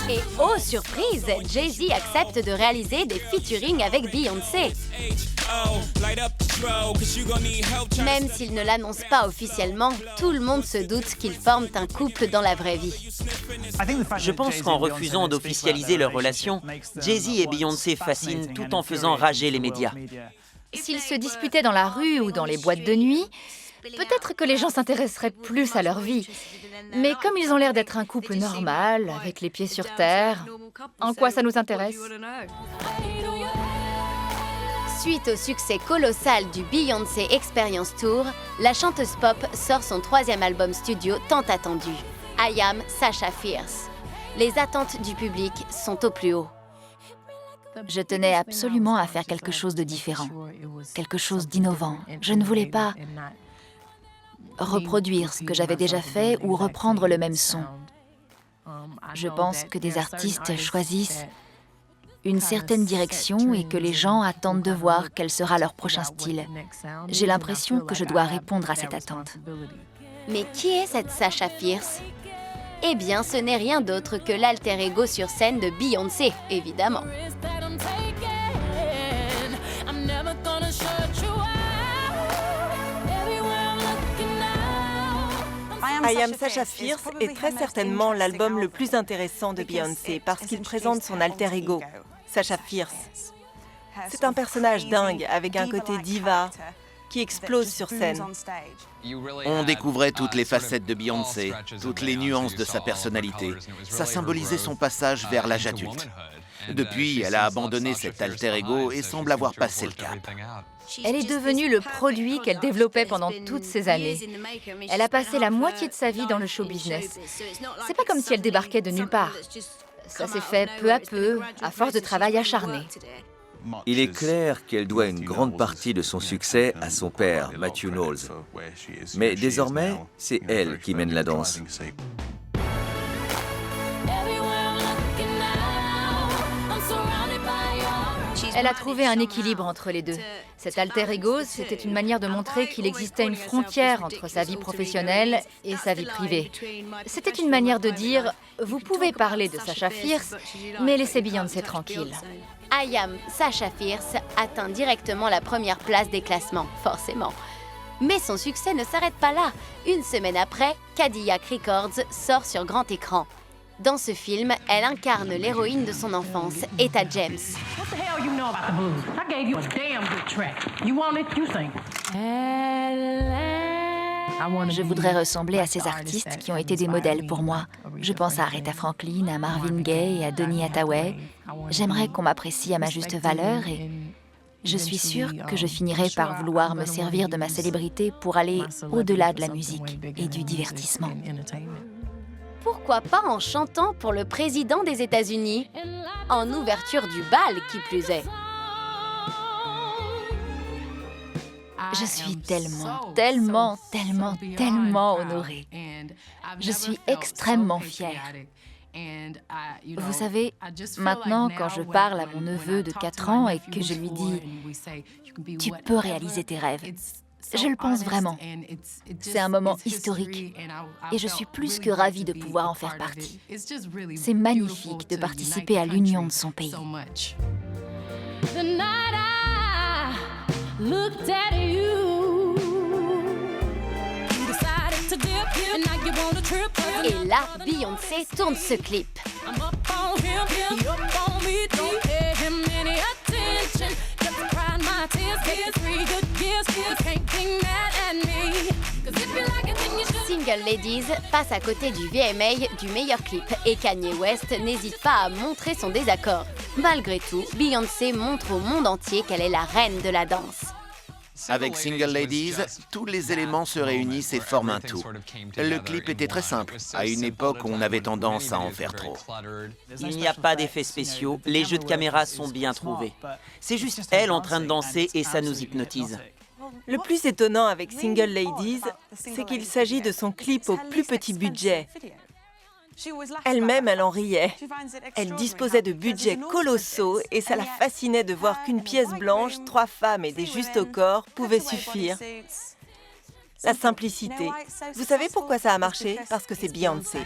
Et oh surprise, Jay-Z accepte de réaliser des featuring avec Beyoncé. Même s'il ne l'annonce pas officiellement, tout le monde se doute qu'ils forment un couple dans la vraie vie. Je pense qu'en refusant d'officialiser leur relation, Jay-Z et Beyoncé fascinent tout en faisant rager les médias. S'ils se disputaient dans la rue ou dans les boîtes de nuit, peut-être que les gens s'intéresseraient plus à leur vie. Mais comme ils ont l'air d'être un couple normal, avec les pieds sur terre, en quoi ça nous intéresse ? Suite au succès colossal du Beyoncé Experience Tour, la chanteuse pop sort son 3e album studio tant attendu, I Am Sasha Fierce. Les attentes du public sont au plus haut. Je tenais absolument à faire quelque chose de différent, quelque chose d'innovant. Je ne voulais pas reproduire ce que j'avais déjà fait ou reprendre le même son. Je pense que des artistes choisissent une certaine direction et que les gens attendent de voir quel sera leur prochain style. J'ai l'impression que je dois répondre à cette attente. Mais qui est cette Sasha Fierce ? Eh bien, ce n'est rien d'autre que l'alter ego sur scène de Beyoncé, évidemment. I Am Sasha Fierce est très certainement l'album le plus intéressant de Beyoncé parce qu'il présente son alter ego, Sasha Fierce. C'est un personnage dingue avec un côté diva qui explose sur scène. On découvrait toutes les facettes de Beyoncé, toutes les nuances de sa personnalité. Ça symbolisait son passage vers l'âge adulte. Depuis, elle a abandonné cet alter ego et semble avoir passé le cap. Elle est devenue le produit qu'elle développait pendant toutes ces années. Elle a passé la moitié de sa vie dans le show business. C'est pas comme si elle débarquait de nulle part. Ça s'est fait peu à peu, à force de travail acharné. Il est clair qu'elle doit une grande partie de son succès à son père, Matthew Knowles. Mais désormais, c'est elle qui mène la danse. Elle a trouvé un équilibre entre les deux. Cet alter ego, c'était une manière de montrer qu'il existait une frontière entre sa vie professionnelle et sa vie privée. C'était une manière de dire « Vous pouvez parler de Sasha Fierce, mais laissez Beyoncé tranquille ». I Am Sasha Fierce atteint directement la première place des classements, forcément. Mais son succès ne s'arrête pas là. Une semaine après, Cadillac Records sort sur grand écran. Dans ce film, elle incarne l'héroïne de son enfance, Etta James. Je voudrais ressembler à ces artistes qui ont été des modèles pour moi. Je pense à Aretha Franklin, à Marvin Gaye et à Donny Hathaway. J'aimerais qu'on m'apprécie à ma juste valeur et je suis sûre que je finirai par vouloir me servir de ma célébrité pour aller au-delà de la musique et du divertissement. Pourquoi pas en chantant pour le président des États-Unis? En ouverture du bal, qui plus est. Je suis tellement honorée. Je suis extrêmement fière. Vous savez, maintenant, quand je parle à mon neveu de 4 ans et que je lui dis « Tu peux réaliser tes rêves », je le pense vraiment. C'est un moment historique et je suis plus que ravie de pouvoir en faire partie. C'est magnifique de participer à l'union de son pays. Et là, Beyoncé tourne ce clip. Single Ladies passe à côté du VMA du meilleur clip et Kanye West n'hésite pas à montrer son désaccord. Malgré tout, Beyoncé montre au monde entier qu'elle est la reine de la danse. Avec Single Ladies, tous les éléments se réunissent et forment un tout. Le clip était très simple, à une époque où on avait tendance à en faire trop. Il n'y a pas d'effets spéciaux, les jeux de caméra sont bien trouvés. C'est juste elle en train de danser et ça nous hypnotise. Le plus étonnant avec Single Ladies, c'est qu'il s'agit de son clip au plus petit budget. Elle-même, elle en riait. Elle disposait de budgets colossaux et ça la fascinait de voir qu'une pièce blanche, 3 femmes et des justes au corps pouvaient suffire. La simplicité. Vous savez pourquoi ça a marché? Parce que c'est Beyoncé.